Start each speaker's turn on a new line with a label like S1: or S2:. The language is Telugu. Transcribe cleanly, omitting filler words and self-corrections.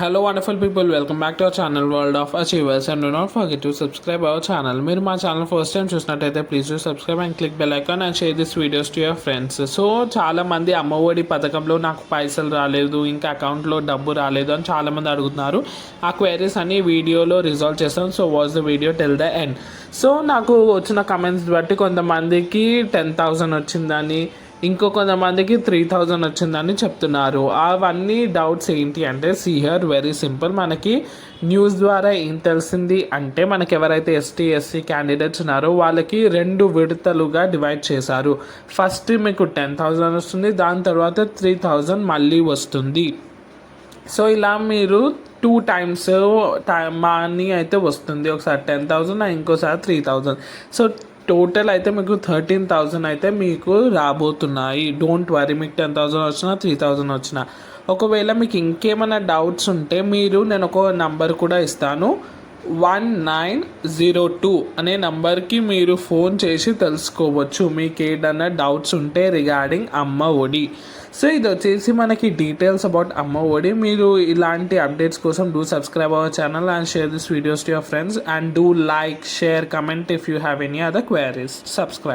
S1: Hello wonderful people, welcome back to our channel World of Achievers and do not forget to subscribe our channel. మీరు మా ఛానల్ ఫస్ట్ టైం చూసినట్టయితే please do subscribe and click bell icon and share this videos to your friends. So చాలామంది అమ్మఒడి పథకంలో నాకు పైసలు రాలేదు, ఇంకా అకౌంట్లో డబ్బు రాలేదు అని చాలామంది అడుగుతున్నారు. ఆ క్వైరీస్ అన్ని వీడియోలో రిజాల్వ్ చేస్తాను. So watch the video till the end. So నాకు వచ్చిన కమెంట్స్ బట్టి కొంతమందికి 10,000 వచ్చిందని, ఇంకో కొంతమందికి 3,000 వచ్చిందని చెప్తున్నారు. అవన్నీ డౌట్స్ ఏంటి అంటే హియర్ వెరీ సింపుల్. మనకి న్యూస్ ద్వారా ఏం తెలిసింది అంటే మనకి ఎవరైతే ఎస్సీ క్యాండిడేట్స్ ఉన్నారో వాళ్ళకి 2 విడతలుగా డివైడ్ చేశారు. ఫస్ట్ మీకు 10,000 వస్తుంది, దాని తర్వాత 3,000 మళ్ళీ వస్తుంది. సో ఇలా మీరు 2 times మనీ అయితే వస్తుంది. ఒకసారి 10,000 ఇంకోసారి 3,000. సో టోటల్ అయితే మీకు 13,000 అయితే మీకు రాబోతున్నాయి. డోంట్ వరీ, మీకు 10,000 వచ్చినా 3,000 వచ్చినా. ఒకవేళ మీకు ఇంకేమైనా డౌట్స్ ఉంటే నేను ఒక నంబర్ కూడా ఇస్తాను, 1902 అనే నంబర్కి మీరు ఫోన్ చేసి తెలుసుకోవచ్చు మీకు ఏదైనా డౌట్స్ ఉంటే రిగార్డింగ్ అమ్మ ఒడి. సో ఇది వచ్చేసి మనకి డీటెయిల్స్ అబౌట్ అమ్మ ఒడి. మీరు ఇలాంటి అప్డేట్స్ కోసం do subscribe our channel and share this videos to your friends and do like, share, comment if you have any other queries. Subscribe.